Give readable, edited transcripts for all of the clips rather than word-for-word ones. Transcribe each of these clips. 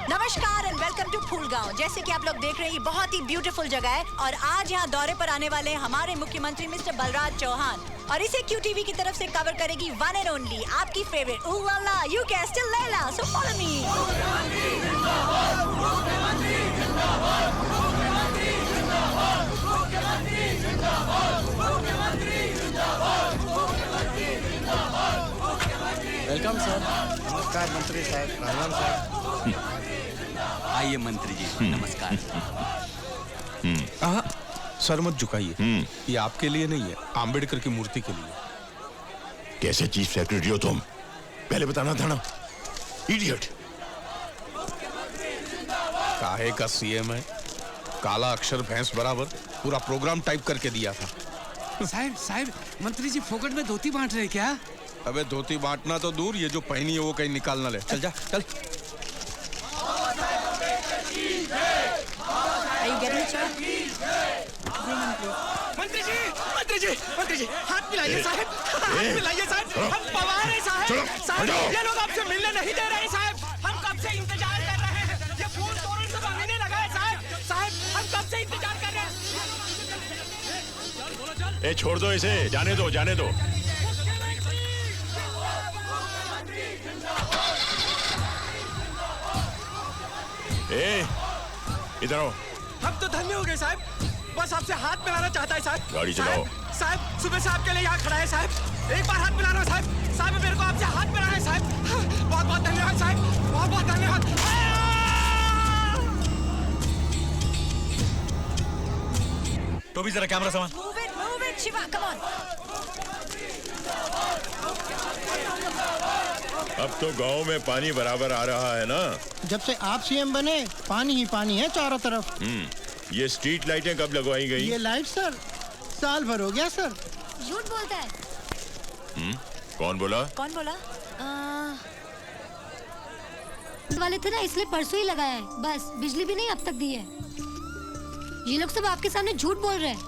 नमस्कार and welcome to फूलगांव। जैसे कि आप लोग देख रहे हैं, ये बहुत ही ब्यूटीफुल जगह है और आज यहाँ दौरे पर आने वाले हमारे मुख्यमंत्री मिस्टर बलराज चौहान और इसे QTV की तरफ से कवर करेगी वन एंड ओनली आपकी फेवरेट उल्ला यू कैन स्टिल लैला। So follow me. Welcome sir. नमस्कार मंत्री साहब। राम साहब। आइए मंत्री जी, नमस्कार। सर मत झुकाइए, ये आपके लिए नहीं है, आम्बेडकर की मूर्ति के लिए। कैसे चीफ सेक्रेटरी हो तुम? पहले बताना था ना, इडियट। काहे का सीएम है, काला अक्षर भैंस बराबर पूरा प्रोग्राम टाइप करके दिया था। साहब मंत्री जी फोकट में धोती बांट रहे क्या? अबे धोती बांटना तो दूर, ये जो पहनी है वो कहीं निकाल ना ले। चल जा चल। मंत्री जी हाथ मिलाइए साहब, हाथ मिलाइए साहब। हम पवार हैं साहब, ये लोग आपसे मिलने नहीं दे रहे साहब। हम कब से इंतजार कर रहे हैं, ये फूल तोरण सब महीने लगा है साहब, हम कब से इंतजार कर रहे हैं। ए छोड़ दो इसे, जाने दो जाने दो। ए इधर आओ। हम तो धन्य हो गए साहब, बस आपसे हाथ मिलाना चाहता है साहब। गाड़ी चलाओ। साहब सुबह से आपके लिए यहाँ खड़ा है साहब, एक बार हाथ मिलाना साहब मेरे को आपसे हाथ मिलाना है साहब। बहुत बहुत धन्यवाद साहब, बहुत बहुत धन्यवाद। तो भी जरा कैमरा सामान। Move it, Shiva, come on. अब तो गांव में पानी बराबर आ रहा है ना? जब से आप सीएम बने पानी ही पानी है चारों तरफ। ये स्ट्रीट लाइटें कब लगवाई गई? ये लाइट सर साल भर हो गया सर। झूठ बोलता है। कौन बोला? कौन बोला? वाले थे ना, इसलिए परसों ही लगाया है, बस बिजली भी नहीं अब तक दी है। ये लोग सब आपके सामने झूठ बोल रहे हैं।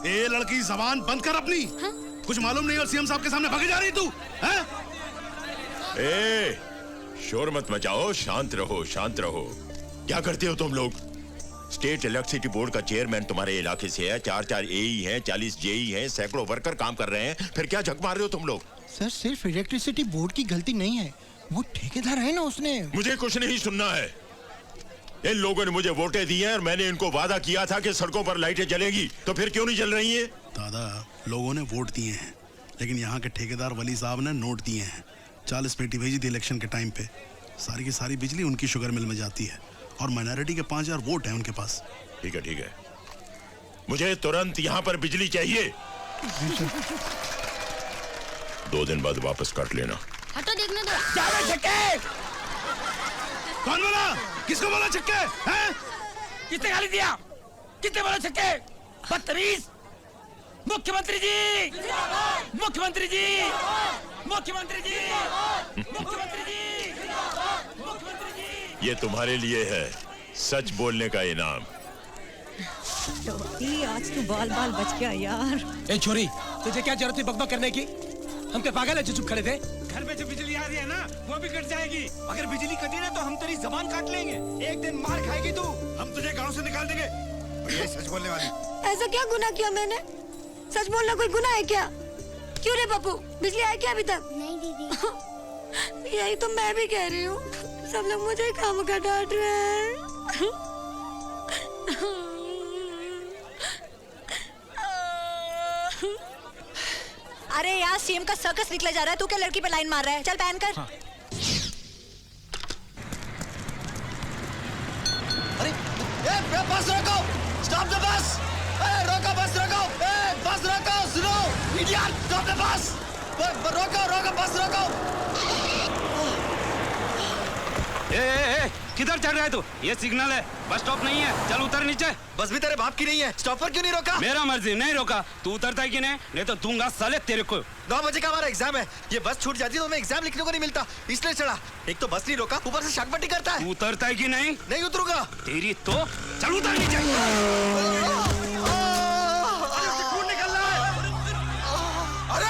ए लड़की जबान बंद कर अपनी। हाँ? कुछ मालूम नहीं और सीएम साहब के सामने भागे जा रही तू हैं? ए शोर मत मचाओ, शांत रहो शांत रहो। क्या करते हो तुम लोग? स्टेट इलेक्ट्रिसिटी बोर्ड का चेयरमैन तुम्हारे इलाके से है, 4 AE हैं, 40 JE हैं, सैकड़ों वर्कर काम कर रहे हैं, फिर क्या झक मार रहे हो तुम लोग? सर सिर्फ इलेक्ट्रिसिटी बोर्ड की गलती नहीं है, वो ठेकेदार है ना, उसने। मुझे कुछ नहीं सुनना है। इन लोगों ने मुझे वोटें दी हैं और मैंने इनको वादा किया था कि सड़कों पर लाइटें जलेंगी, तो फिर क्यों नहीं जल रही है? दादा लोगों ने वोट दिए हैं, लेकिन यहाँ के ठेकेदार वली साहब ने नोट दिए हैं। 40 पेटी भेजी थी इलेक्शन के टाइम पे। सारी की सारी बिजली उनकी शुगर मिल में जाती है और माइनॉरिटी के 5000 वोट हैं उनके पास। ठीक है, मुझे तुरंत यहाँ पर बिजली चाहिए। 2 दिन बाद वापस काट लेना। हटो, देखने दो। कौन बोला? किसको बोला छक्के? हैं? कितने गाली दिया? कितने बोला छक्के? बदतमीज। मुख्यमंत्री जी, मुख्यमंत्री जी, मुख्यमंत्री जी, मुख्यमंत्री जी, मुख्यमंत्री जी। ये तुम्हारे लिए है, सच बोलने का इनाम। आज तू बाल बच गया यार। ए छोरी, तुझे क्या जरूरत थी बकबक करने की? हम क्या पागल है जो चुप खड़े थे? घर में जो बिजली आ रही है ना, वो भी कट जाएगी। अगर बिजली कटी ना तो हम तेरी जबान काट लेंगे। एक दिन मार खाएगी तू। हम तुझे गांव से निकाल देंगे। ये सच बोलने वाली। ऐसा क्या गुनाह किया मैंने? सच बोलना कोई गुनाह है क्या? क्यों रे पप्पू, बिजली आई क्या अभी तक? नहीं दीदी। यही तो मैं भी कह रही हूँ, सब लोग मुझे काम का डांट रहे हैं। अरे यार, सीएम का सर्कस निकला जा रहा है, तू क्या लड़की पे लाइन मार रहा है? चल पहन कर। अरे बस रोको, स्टॉप द बस। अरे रोको, बस रोको, बस रोको, सुनो इडियट, स्टॉप द बस। रोको बस रोको। किधर चढ़ रहा है तू? ये सिग्नल है, बस स्टॉप नहीं है, चल उतर नीचे। बस भी तेरे बाप की नहीं है, स्टॉप पर क्यों नहीं रोका? मेरा मर्जी, नहीं रोका। तू उतरता है कि नहीं तो दूंगा साले तेरे को। 9 बजे का हमारा एग्जाम है, ये बस छूट जाती तो हमें एग्जाम लिखने को नहीं मिलता, इसलिए चढ़ा। एक तो बस नहीं रोका, ऊपर से शाकपट्टी करता है। उतरता है कि नहीं? नहीं उतरूंगा। तेरी तो चल उतर नीचे। खून निकल रहा है। अरे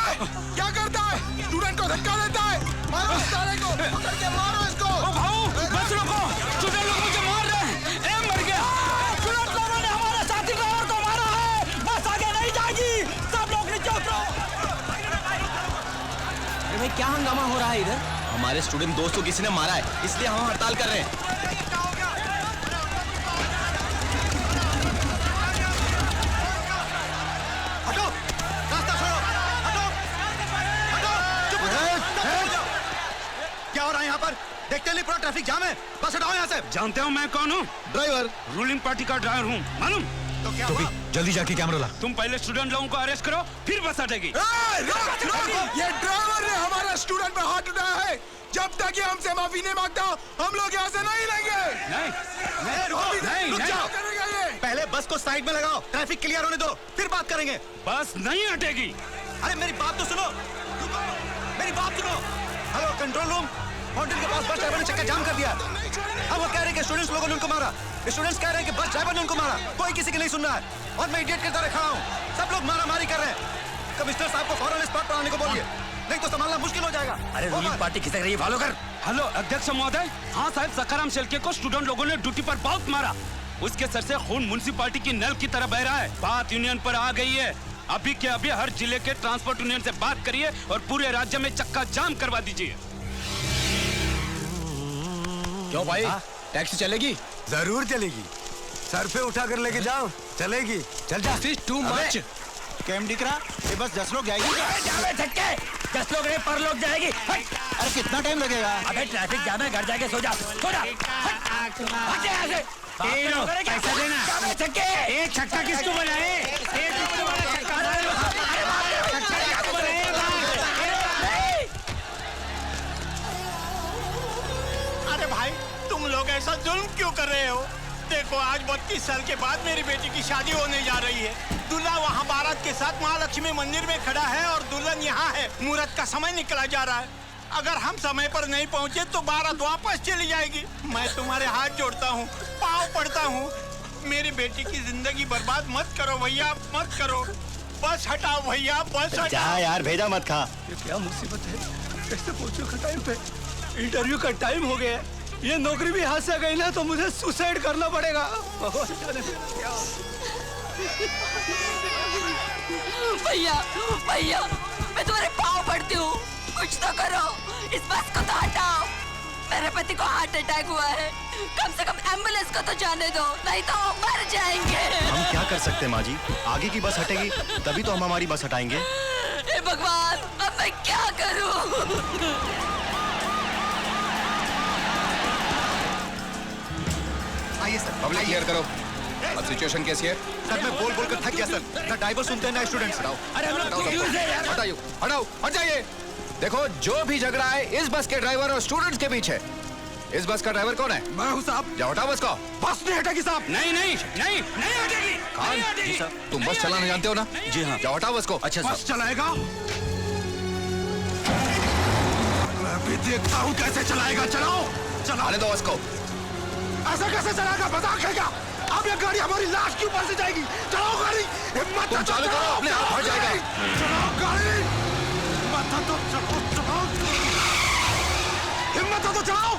क्या करता है? स्टूडेंट को धक्का देता है। मारो साले को, पकड़ के मारो इसको। ओ भाऊ, बस रोको। क्या हंगामा हो रहा है इधर? हमारे स्टूडेंट दोस्त को किसी ने मारा है, इसलिए हम हड़ताल कर रहे हैं। हटो, रास्ता छोड़ो, हटो, हटो, क्या हो रहा है यहाँ पर? देखते नहीं पूरा ट्रैफिक जाम है। बस हटाओ यहाँ से। जानते हो मैं कौन हूँ? ड्राइवर। रूलिंग पार्टी का ड्राइवर हूँ, मालूम? तो क्या हुआ? जल्दी जाके कैमरा ला। तुम पहले स्टूडेंट लोगों को अरेस्ट करो, फिर बस हटेगी। ये ड्राइवर ने हमारा स्टूडेंट पे हाथ उठाया है। जब तक ये हमसे माफी नहीं मांगता, हम लोग यहाँ से नहीं लेंगे। नहीं, रुक जाओ। पहले बस को साइड में लगाओ, ट्रैफिक क्लियर होने दो, फिर बात करेंगे। बस नहीं हटेगी। अरे मेरी बात तो सुनो, मेरी बात सुनो। हेलो कंट्रोल रूम, फाउंटेन के पास बस ड्राइवर ने चक्का जाम कर दिया। अब वो कह रहे हैं कि स्टूडेंट्स लोगों ने उनको मारा। स्टूडेंट्स कह रहे हैं कि बस ड्राइवर ने उनको मारा। कोई किसी की नहीं सुन रहा है और मैं इडियट की तरह खड़ा हूँ। सब लोग मारामारी कर रहे हैं। कमिश्नर साहब को फौरन स्पॉट पर आने को बोलिए, नहीं तो संभालना मुश्किल हो जाएगा। अरे रूलिंग पार्टी खिसक रही है, फॉलो कर। हेलो अध्यक्ष महोदय। हाँ साहब, सखाराम शेल्के को स्टूडेंट लोगों ने ड्यूटी पर बहुत मारा। उसके सर से खून म्युनिसिपालिटी की नल की तरह बह रहा है। बात यूनियन पर आ गई है। अभी के अभी हर जिले के ट्रांसपोर्ट यूनियन से बात करिए और पूरे राज्य में चक्का जाम करवा दीजिए। क्यों भाई, टैक्सी चलेगी? जरूर चलेगी। सर पे उठा कर लेके जाओ, चलेगी। चल जा। Too much. कैम दिख रहा? ये बस 10 लोग जाएगी। 10 लोग नहीं, पर लोग जाएगी। अरे कितना टाइम लगेगा? अबे ट्रैफिक जाम है, घर जाके सो जा, सो जा। हट यहाँ से। पैसा देना। एक छक्का किसको बनाए? अरे भाई, तुम लोग ऐसा जुल्म क्यों कर रहे हो? देखो, आज 32 साल के बाद मेरी बेटी की शादी होने जा रही है। दूल्हा वहाँ बारात के साथ महालक्ष्मी मंदिर में खड़ा है और दुल्हन यहाँ है। मुहूर्त का समय निकला जा रहा है। अगर हम समय पर नहीं पहुँचे तो बारात वापस चली जाएगी। मैं तुम्हारे हाथ जोड़ता हूँ, पाँव पड़ता हूँ, मेरी बेटी की जिंदगी बर्बाद मत करो भैया, मत करो। बस हटाओ भैया, बस हटाओ। जा यार, भेजा मत खा। ये क्या मुसीबत है? कैसे पहुँचो टाइम पे? इंटरव्यू का टाइम हो गया। ये नौकरी भी हाथ से गई ना तो मुझे सुसाइड करना पड़ेगा। भैया भैया, मैं तुम्हारे पाँव पड़ती हूँ, कुछ तो करो। इस बस को तो हटाओ। मेरे पति को हार्ट अटैक हुआ है, कम से कम एम्बुलेंस को तो जाने दो, नहीं तो मर जाएंगे। हम क्या कर सकते हैं माँ जी? आगे की बस हटेगी तभी तो हम हमारी बस हटाएंगे। हे भगवान, अब मैं क्या करूँ? आइए सर, पब्लिक क्लियर करो। अब सिचुएशन कैसी है? सर मैं बोल बोल कर थक गया सर। ना ड्राइवर सुनते हैं ना स्टूडेंट्स। अरे हम लोग confused हैं यार। हटाओ, हटाओ, हट जाइए। देखो, जो भी झगड़ा है इस बस के ड्राइवर और स्टूडेंट्स के बीच है। इस बस का ड्राइवर कौन है? मैं हूँ साहब। जाओ हटाओ बस को। बस नहीं हटेगी साहब। नहीं नहीं नहीं नहीं हटेगी। खान, जी सर। तुम बस चलाना जानते हो ना? जी हाँ। जाओ हटाओ बस को। अच्छा बस चलाएगा? मैं भी देखता हूँ कैसे चलाएगा। चलाओ, चलाओ। आने दो बस को। ऐसा कैसे चलाएगा? मजाक है क्या? अब ये गाड़ी हमारी लाश के ऊपर से जाएगी। चलाओ गाड़ी, हिम्मत तुम चालू करो, अपने आप हट जाएगा। चलाओ गाड़ी, हिम्मत है तो चलाओ, चलाओ, हिम्मत है तो चलाओ।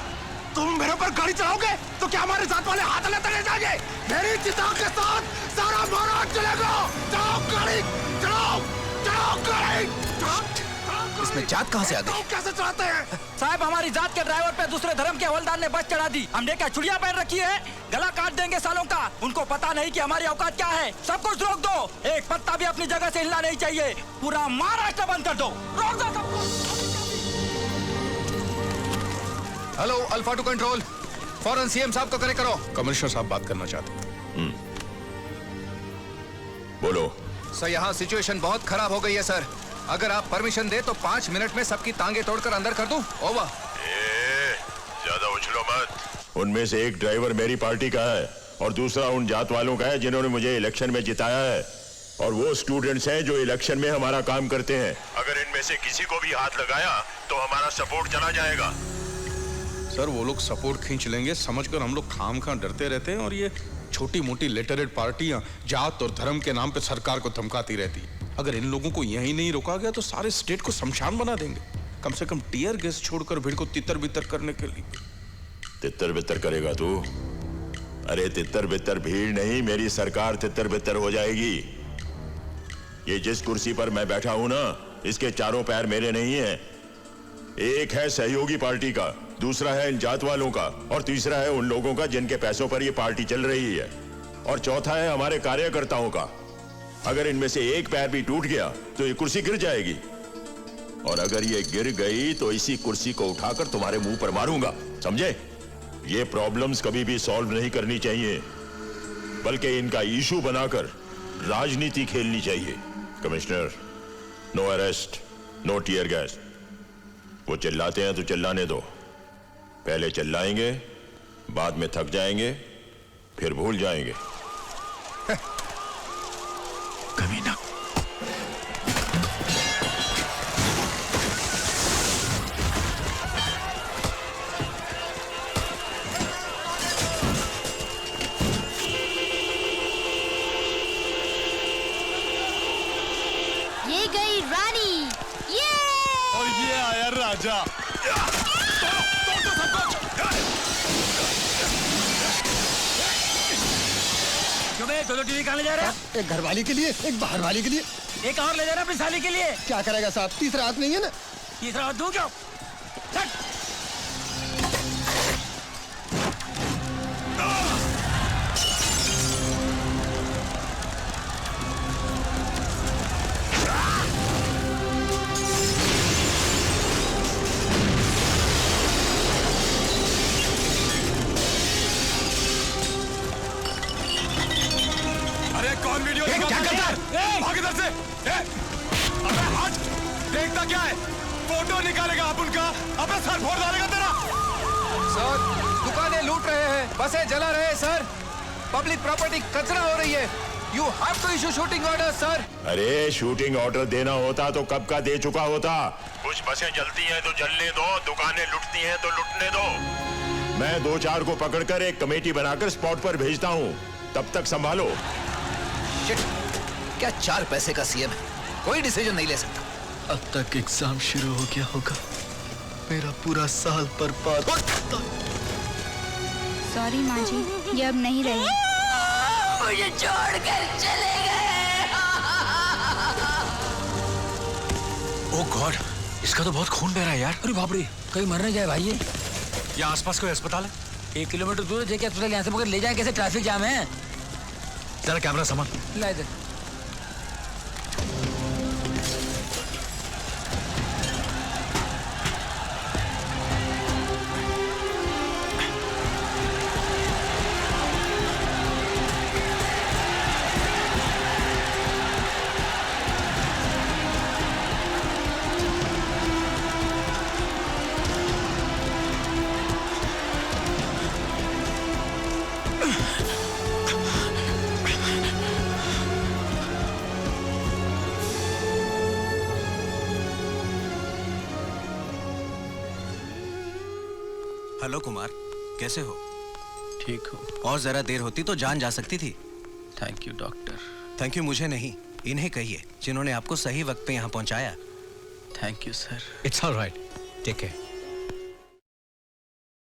तुम मेरे ऊपर गाड़ी चलाओगे तो क्या हमारे साथ वाले हाथ लेते रह जाएंगे? मेरी चिता के साथ सारा महाराज चलेगा। चलाओ गाड़ी, चलाओ, चलाओ गाड़ी। इसमें जात कहाँ से आ गई? कैसे चलाते हैं? साहब, हमारी जात के ड्राइवर पे दूसरे धर्म के हवलदार ने बस चढ़ा दी। हमने क्या चुड़िया पहन रखी है? गला काट देंगे सालों का। उनको पता नहीं कि हमारी औकात क्या है। सब कुछ रोक दो, एक पत्ता भी अपनी जगह से हिलना नहीं चाहिए। पूरा महाराष्ट्र बंद कर दो, रोक दो सब कुछ। हेलो अल्फा टू कंट्रोल, फौरन सीएम साहब को कनेक्ट करो। कमिश्नर साहब बात करना चाहते हैं। बोलो। सर, यहाँ सिचुएशन बहुत खराब हो गई है सर। अगर आप परमिशन दे तो 5 मिनट में सबकी टांगे तोड़कर अंदर कर दूं। ओवर। ज्यादा उछलो मत। उनमें से एक ड्राइवर मेरी पार्टी का है और दूसरा उन जात वालों का है जिन्होंने मुझे इलेक्शन में जिताया है, और वो स्टूडेंट्स हैं जो इलेक्शन में हमारा काम करते हैं। अगर इनमें से किसी को भी हाथ लगाया तो हमारा सपोर्ट चला जाएगा। सर, वो लोग सपोर्ट खींच लेंगे समझकर हम लोग खाम खा डरते रहते हैं, और ये छोटी मोटी लेटरेड पार्टियां जात और धर्म के नाम पे सरकार को धमकाती रहती है। अगर इन लोगों को यहीं नहीं रोका गया तो सारे स्टेट को शमशान बना देंगे। कम से कम टीयर गैस छोड़कर भीड़ को तितर बितर करने के लिए। तितर बितर करेगा तू? अरे तितर बितर भीड़ नहीं, मेरी सरकार तितर बितर हो जाएगी। ये जिस कुर्सी पर मैं बैठा हूं ना, इसके चारों पैर मेरे नहीं हैं। एक है सहयोगी पार्टी का, दूसरा है इन जात वालों का, और तीसरा है उन लोगों का जिनके पैसों पर ये पार्टी चल रही है, और चौथा है हमारे कार्यकर्ताओं का। अगर इनमें से एक पैर भी टूट गया तो ये कुर्सी गिर जाएगी, और अगर ये गिर गई तो इसी कुर्सी को उठाकर तुम्हारे मुंह पर मारूंगा, समझे? ये प्रॉब्लम्स कभी भी सॉल्व नहीं करनी चाहिए, बल्कि इनका इशू बनाकर राजनीति खेलनी चाहिए। Commissioner, no arrest, no tear gas. वो चिल्लाते हैं तो चिल्लाने दो, पहले चिल्लाएंगे, बाद में थक जाएंगे, फिर भूल जाएंगे। कमीना। ये गई रानी, ये और ये आया राजा। क्यों बे, दो टीवी कहाँ ले जा रहे हैं? एक घरवाली के लिए, एक बाहर वाली के लिए। एक और ले जा रहा अपनी साली के लिए। क्या करेगा साहब, तीसरा हाथ नहीं है ना। तीसरा हाथ दूं क्यों? चल। कौन वीडियो क्या करता है? भाग इधर से। अबे हट, देखता क्या है? फोटो निकालेगा आप उनका, अबे सर फोड़ डालेगा तेरा। सर, दुकानें लूट रहे हैं, बसें जला रहे हैं सर, पब्लिक प्रॉपर्टी कचरा हो रही है। You have to issue shooting order sir. अरे शूटिंग ऑर्डर देना होता तो कब का दे चुका होता। कुछ बसें जलती हैं तो जलने दो, दुकानें लुटती हैं तो लुटने दो। मैं 2-4 को पकड़कर एक कमेटी बनाकर स्पॉट पर भेजता हूँ, तब तक संभालो। क्या 4 पैसे का सीएम है, कोई डिसीजन नहीं ले सकता। अब तक एग्जाम शुरू हो गया होगा, मेरा पूरा साल बर्बाद। सॉरी माँ जी, ये अब नहीं रही। मुझे छोड़कर चले गए। ओह गॉड, इसका तो बहुत खून बह रहा है यार। अरे बाप रे, कहीं मर न जाए भाई ये। यहाँ आसपास कोई अस्पताल है? 1 किलोमीटर दूर है, अस्पताल यहाँ से पकड़ ले जाए कैसे, ट्रैफिक जाम है। जरा कैमरा सामान ला इधर। हेलो कुमार, कैसे हो? ठीक हो? और जरा देर होती तो जान जा सकती थी। Thank you doctor. Thank you मुझे नहीं, इन्हें कहिए जिन्होंने आपको सही वक्त पे यहाँ पहुँचाया। Thank you sir. It's all right, take care.